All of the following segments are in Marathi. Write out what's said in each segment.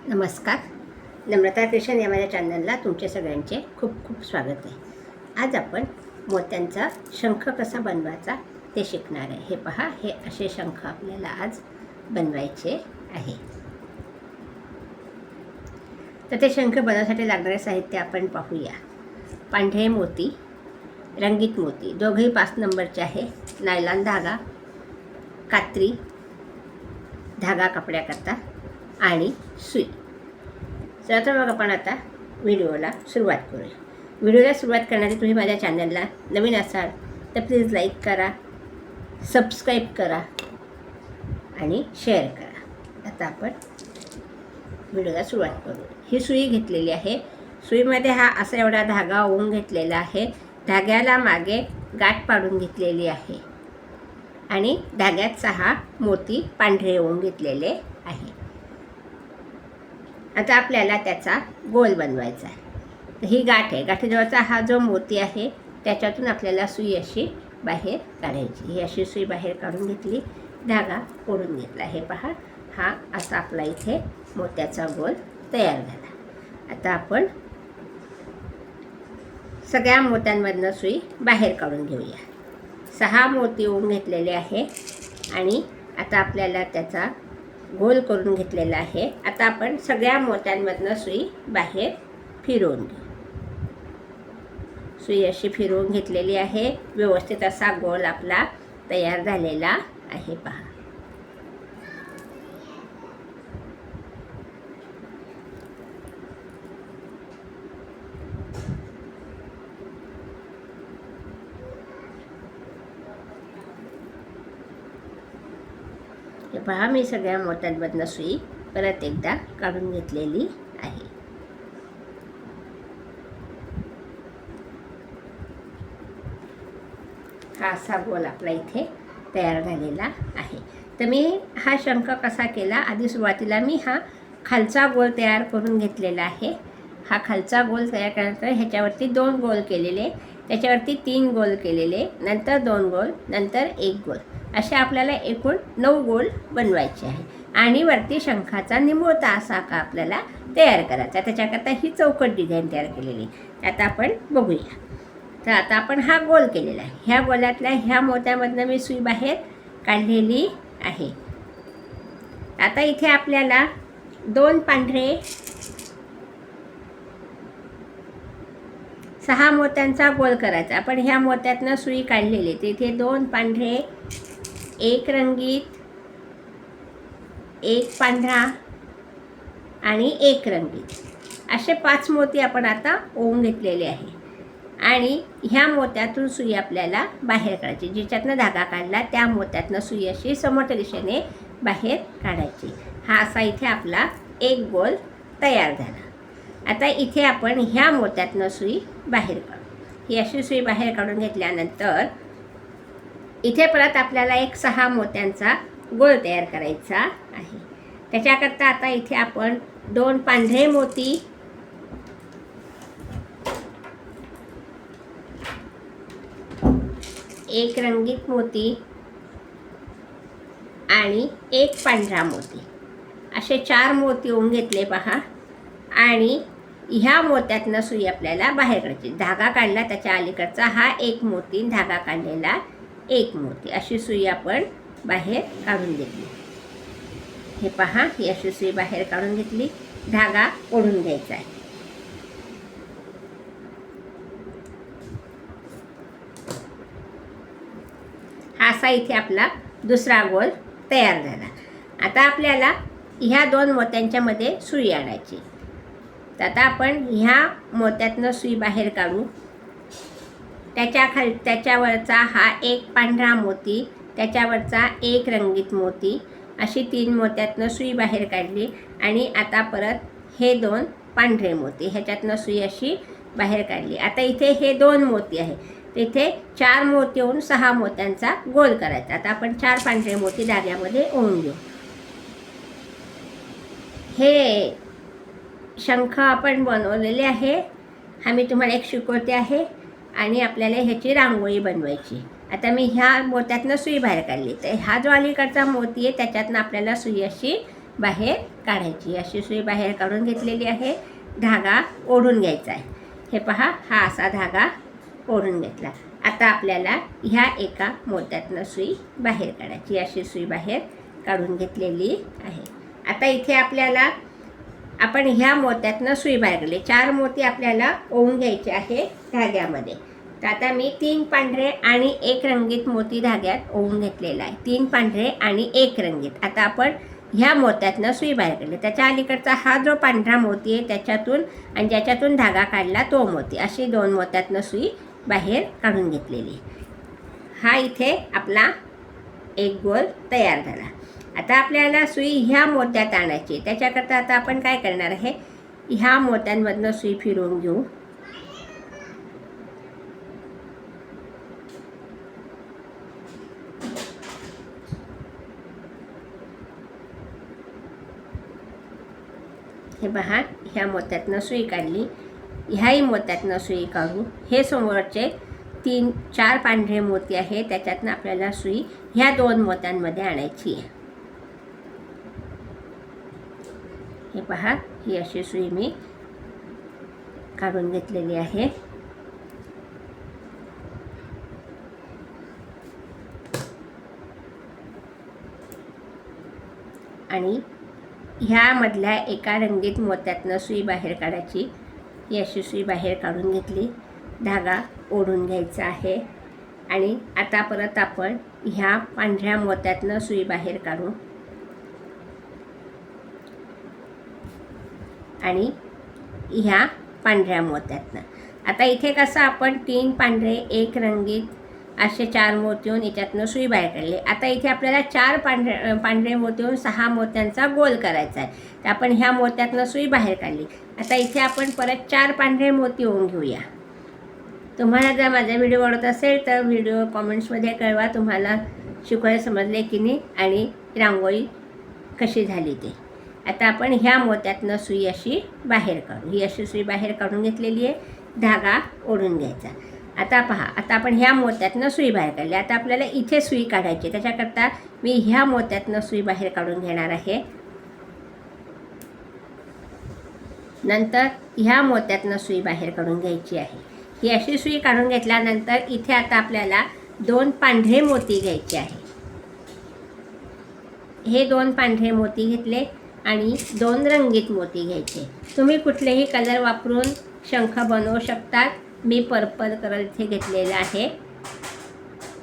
नमस्कार. नम्रता क्रिशन या माझ्या चॅनलला तुमचे सगळ्यांचे खूप खूप स्वागत आहे. आज आपण मोत्यांचा शंख कसा बनवायचा ते शिकणार आहे. हे पहा, हे असे शंख आपल्याला आज बनवायचे आहे. तर ते शंख बनवण्यासाठी लागणारे साहित्य आपण पाहूया. पांढरे मोती, रंगीत मोती, दोघेही 5 नंबरचे आहे. नायलॉन धागा, कात्री, धागा कपड्याकरता आणि सुई. चला तर मग आपण आता व्हिडिओला सुरुवात करूया. व्हिडिओला सुरुवात करण्याआधी तुम्ही माझ्या चॅनलला नवीन असाल तर प्लीज लाईक करा, सबस्क्राईब करा आणि शेअर करा. आता आपण व्हिडिओला सुरुवात करू. ही सुई घेतलेली आहे. सुईमध्ये हा असा एवढा धागा ओवून घेतलेला आहे. धाग्याला मागे गाठ पाडून घेतलेली आहे आणि धाग्यात 6 मोती पांढरे ओवून घेतलेले आहे. आता आपल्याला त्याचा गोल बनवायचा आहे. तर ही गाठ आहे. गाठीजवळचा हा जो मोती आहे त्याच्यातून आपल्याला सुई अशी बाहेर काढायची. ही अशी सुई बाहेर काढून घेतली, धागा ओढून घेतला. हे पहा, हा असा आपला इथे मोत्याचा गोल तयार झाला. आता आपण सगळ्या मोत्यांमधनं सुई बाहेर काढून घेऊया. 6 मोती ओढून घेतलेले आहे आणि आता आपल्याला त्याचा गोल करून घेतलेला आहे. आता आपण सगळ्या मोत्यांमधनं सुई बाहेर फिरवून घेऊ. सुई अशी फिरवून घेतलेली आहे. व्यवस्थित असा गोल आपला तयार झालेला आहे. पहा, हे पहा, मी सगळ्या मोत्यांमधनं सुई परत एकदा काढून घेतलेली आहे. हा असा गोल आपला इथे तयार झालेला आहे. तर मी हा शंख कसा केला, आधी सुरुवातीला मी हा खालचा गोल तयार करून घेतलेला आहे. हा खालचा गोल तयार केल्यानंतर ह्याच्यावरती 2 गोल केलेले, त्याच्यावरती 3 गोल केलेले, नंतर 2 गोल, नंतर 1 गोल, असे आपल्याला एकूण 9 गोल बनवायचे आहे. आणि वरती शंखाचा निमुळता असा का आपल्याला तयार करायचा. त्याच्याकरता ही चौकट डिझाईन तयार केलेली. आता आपण बघूया. तर आता आपण हा गोल केलेला आहे. ह्या गोलातल्या ह्या मोत्यामधनं मी सुई बाहेर काढलेली आहे. आता इथे आपल्याला 2 पांढरे, 6 मोत्यांचा गोल करायचा. आपण ह्या मोत्यातनं सुई काढलेली. तर इथे 2 पांढरे, 1 रंगीत, 1 पांढरा आणि 1 रंगीत, असे 5 मोती आपण आता ओवून घेतलेले आहे. आणि ह्या मोत्यातून सुई आपल्याला बाहेर काढायची. ज्याच्यातनं धागा काढला त्या मोत्यातनं सुई अशी समोरच्या दिशेने बाहेर काढायची. हा असा इथे आपला 1 गोल तयार झाला. आता इथे आपण ह्या मोत्यातनं सुई बाहेर काढू. ही अशी सुई बाहेर काढून घेतल्यानंतर इथे परत आपल्याला एक 6 मोत्यांचा गोल तयार करायचा आहे. त्याच्याकरता आता इथे आपण 2 पांढरे मोती, 1 रंगीत मोती आणि 1 पांढरा मोती, असे 4 मोती ओवून घेतले. पहा, आणि ह्या मोत्यातनं सुई आपल्याला बाहेर काढायची. धागा काढला त्याच्या अलीकडचा हा 1 मोती, धागा काढलेला 1 मोती, अशी सुई आपण बाहेर काढून घेतली. हे पहा, ही अशी सुई बाहेर काढून घेतली. धागा ओढून घ्यायचा आहे. हा असा इथे आपला दुसरा गोल तयार झाला. आता आपल्याला ह्या 2 मोत्यांच्या मध्ये सुई आणायची. तर आता आपण ह्या मोत्यातनं सुई बाहेर काढू. त्याच्यावरचा हा 1 पांढरा मोती, त्याच्यावरचा 1 रंगीत मोती, अशी 3 मोत्यातनं सुई बाहेर काढली. आणि आता परत हे 2 पांढरे मोती, ह्याच्यातनं सुई अशी बाहेर काढली. आता इथे हे 2 मोती आहे, तिथे 4 मोती होऊन 6 मोत्यांचा गोल करायचा. आता आपण 4 पांढरे मोती धाग्यामध्ये ओवून घेऊ. हे शंख आपण बनवलेले आहे. हा मी तुम्हाला एक शिकवते आहे आणि आपल्याला ह्याची रांगोळी बनवायची. आता मी ह्या मोत्यातनं सुई बाहेर काढली. तर हा जो अलीकडचा मोती आहे त्याच्यातनं आपल्याला सुई अशी बाहेर काढायची. अशी सुई बाहेर काढून घेतलेली आहे. धागा ओढून घ्यायचा आहे. हे पहा, हा असा धागा ओढून घेतला. आता आपल्याला ह्या एका मोत्यातनं सुई बाहेर काढायची. अशी सुई बाहेर काढून घेतलेली आहे. आता इथे आपल्याला आपण ह्या मोत्यातनं सुई बाहेर काढली. 4 मोती आपल्याला ओवून घ्यायचे आहे धाग्यामध्ये. तर आता मी 3 पांढरे आणि 1 रंगीत मोती धाग्यात ओवून घेतलेला आहे. 3 पांढरे आणि 1 रंगीत. आता आपण ह्या मोत्यातनं सुई बाहेर काढली. त्याच्या अलीकडचा हा जो पांढरा मोती आहे त्याच्यातून आणि ज्याच्यातून धागा काढला तो मोती, अशी 2 मोत्यातनं सुई बाहेर काढून घेतलेली. हा इथे आपला एक गोल तयार झाला. आता आपल्याला सुई ह्या मोत्यात आणायची. त्याच्याकरता आता आपण काय करणार आहे, ह्या मोत्यांमधनं सुई फिरवून घेऊ. हे पहा, ह्या मोत्यातनं सुई काढली. ह्याही मोत्यातनं सुई काढू. हे समोरचे 3-4 पांढरे मोती आहे त्याच्यातनं आपल्याला सुई ह्या 2 मोत्यांमध्ये आणायची आहे. हे पहा, ही अशी सुई मी काढून घेतलेली आहे. आणि ह्यामधल्या एका रंगीत मोत्यातनं सुई बाहेर काढायची. ही अशी सुई बाहेर काढून घेतली. धागा ओढून घ्यायचा आहे. आणि आता परत आपण ह्या पांढऱ्या मोत्यातनं सुई बाहेर काढू. आणि ह्या पांढऱ्या मोत्यातनं आता इथे कसं आपण 3 पांढरे 1 रंगीत असे 4 मोती होऊन याच्यातनं सुई बाहेर काढली. आता इथे आपल्याला 4 पांढरे मोती होऊन 6 मोत्यांचा गोल करायचा आहे. तर आपण ह्या मोत्यातनं सुई बाहेर काढली. आता इथे आपण परत 4 पांढरे मोती होऊन घेऊया. तुम्हाला जर माझा व्हिडिओ आवडत असेल तर व्हिडिओ कॉमेंट्समध्ये कळवा तुम्हाला शिकवायला समजले की नाही आणि रांगोळी कशी झाली ते. आता आपण ह्या मोत्यातनं सुई अशी बाहेर काढू. ही अशी सुई बाहेर काढून घेतलेली आहे. धागा ओढून घ्यायचा. आता पहा, आता आपण ह्या मोत्यातनं सुई बाहेर काढली. आता आपल्याला इथे सुई काढायची. त्याच्याकरता मी ह्या मोत्यातनं सुई बाहेर काढून घेणार आहे. नंतर ह्या मोत्यातनं सुई बाहेर काढून घ्यायची आहे. ही अशी सुई काढून घेतल्यानंतर इथे आता आपल्याला 2 पांढरे मोती घ्यायचे आहे. हे 2 पांढरे मोती घेतले आणि 2 रंगीत मोती घ्यायचे. तुम्ही कुठलेही कलर वापरून शंख बनवू शकतात. मी पर्पल कलर इथे घेतलेला आहे.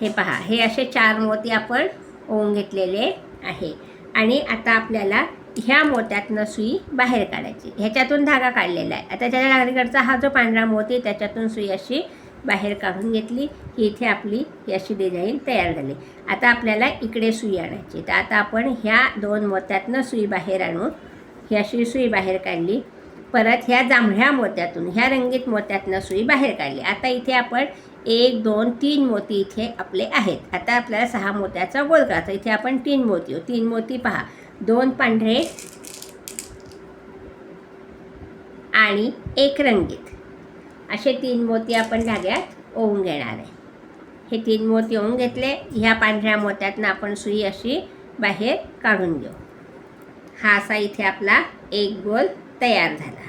हे पहा, हे असे 4 मोती आपण ओवून घेतलेले आहे. आणि आता आपल्याला ह्या मोत्यातनं सुई बाहेर काढायची. ह्याच्यातून धागा काढलेला आहे. आता त्याच्या अलीकडचा हा जो पांढरा मोती त्याच्यातून सुई अशी बाहेर काढून घेतली की इथे आपली ही अशी डिझाईन तयार झाली. आता आपल्याला इकडे सुई आणायची. तर आता आपण ह्या 2 मोत्यातनं सुई बाहेर आणू. ही अशी सुई बाहेर काढली. परत ह्या जांभळ्या मोत्यातून ह्या रंगीत मोत्यातनं सुई बाहेर काढली. आता इथे आपण 1 2 3 मोती इथे आपले आहेत. आता आपल्याला 6 मोत्याचा गोल करायचा. इथे आपण 3 मोती 3 मोती पहा, 2 पांढरे आणि 1 रंगीत असे 3 मोती आपण धाग्यात ओवून घेणार आहे. हे 3 मोती ओवून घेतले. ह्या पांढऱ्या मोत्यातनं आपण सुई अशी बाहेर काढून घेऊ. हा असा इथे आपला एक गोल तयार झाला.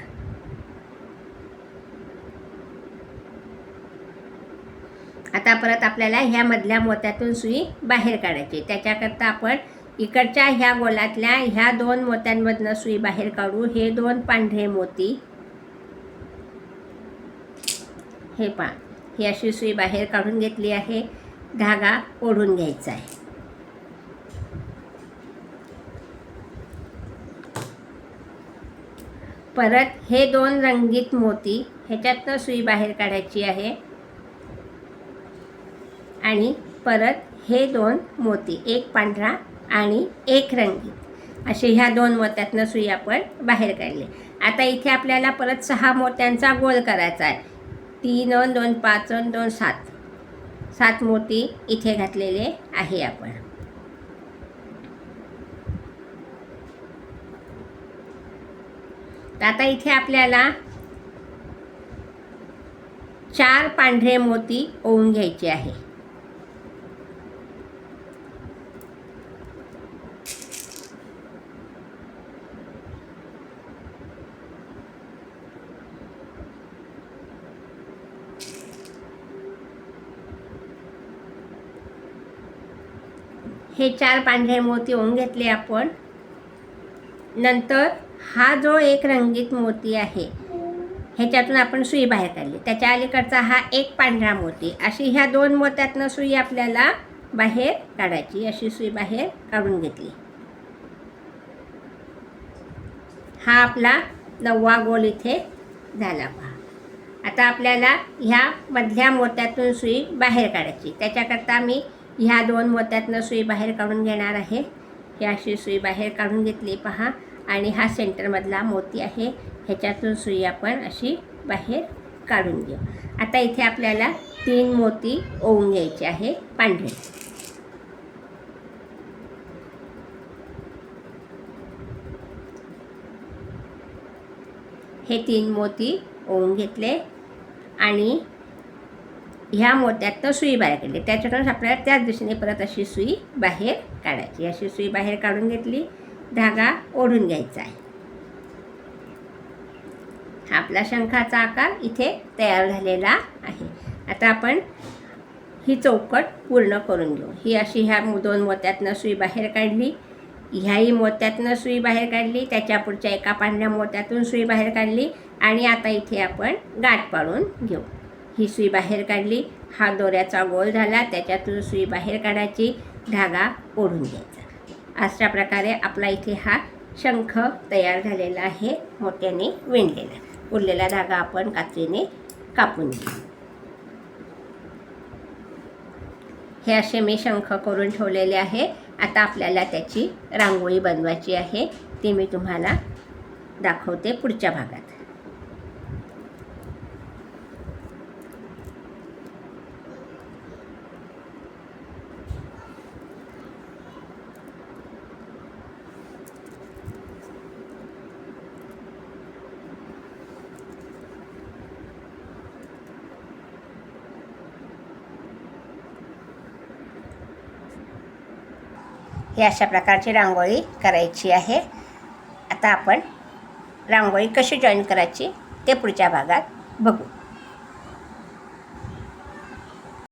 आता परत आपल्याला ह्या मधल्या मोत्यातून सुई बाहेर काढायची. त्याच्याकरता आपण इकडच्या ह्या गोलातल्या ह्या 2 मोत्यांमधनं सुई बाहेर काढू. हे 2 पांढरे मोती, हे पहा, ही अशी सुई बाहेर काढून घेतली आहे. धागा ओढून घ्यायचा आहे. परत हे 2 रंगीत मोती ह्याच्यातनं सुई बाहेर काढायची आहे. आणि परत हे 2 मोती, 1 पांढरा आणि 1 रंगीत असे ह्या 2 मोत्यातनं सुई आपण बाहेर काढली. आता इथे आपल्याला परत 6 मोत्यांचा गोल करायचा आहे. 3 2 5 2 7 7 मोती इथे घातलेले आहे आपण. आता इथे आपल्याला 4 पांढरे मोती ओवून घ्यायचे आहे. हे 4 पांढरे मोती ओवून घेतले आपण. नंतर हा जो एक रंगीत मोती आहे ह्याच्यातून आपण सुई बाहेर काढली. त्याच्या अलीकडचा हा एक पांढरा मोती. अशी ह्या 2 मोत्यातनं सुई आपल्याला बाहेर काढायची. अशी सुई बाहेर काढून घेतली. हा आपला 9वा गोल इथे झाला पहा. आता आपल्याला ह्या मधल्या मोत्यातून सुई बाहेर काढायची. त्याच्याकरता मी ह्या 2 मोत्यातनं सुई बाहेर काढून घेणार आहे. ही अशी सुई बाहेर काढून घेतली पहा. आणि हा सेंटरमधला मोती आहे ह्याच्यातून सुई आपण अशी बाहेर काढून घेऊ. आता इथे आपल्याला 3 मोती ओवून घ्यायचे आहे पांढरे. हे 3 मोती ओवून घेतले आणि ह्या मोत्यातनं सुई बाहेर काढली. त्याच्यातूनच आपल्याला त्याच दिशेने परत अशी सुई बाहेर काढायची. अशी सुई बाहेर काढून घेतली. धागा ओढून घ्यायचा आहे. हा आपला शंखाचा आकार इथे तयार झालेला आहे. आता आपण ही चौकट पूर्ण करून घेऊ. ही अशी ह्या 2 मोत्यातनं सुई बाहेर काढली. ह्याही मोत्यातनं सुई बाहेर काढली. त्याच्या पुढच्या एका पांढऱ्या मोत्यातून सुई बाहेर काढली. आणि आता इथे आपण गाठ पाडून घेऊ. ही सुई बाहेर काढली. हा दोऱ्याचा गोल झाला. त्याच्यातून सुई बाहेर काढायची. धागा ओढून घ्यायचा. अशा प्रकारे आपला इथे हा शंख तयार झालेला आहे मोत्याने विणलेला. उरलेला धागा आपण कात्रीने कापून घेऊ. हे असे मी शंख करून ठेवलेले आहे. आता आपल्याला त्याची रांगोळी बनवायची आहे. ती मी तुम्हाला दाखवते पुढच्या भागात. ही अशा प्रकारची रांगोळी करायची आहे. आता आपण रांगोळी कशी जॉईन करायची ते पुढच्या भागात बघू.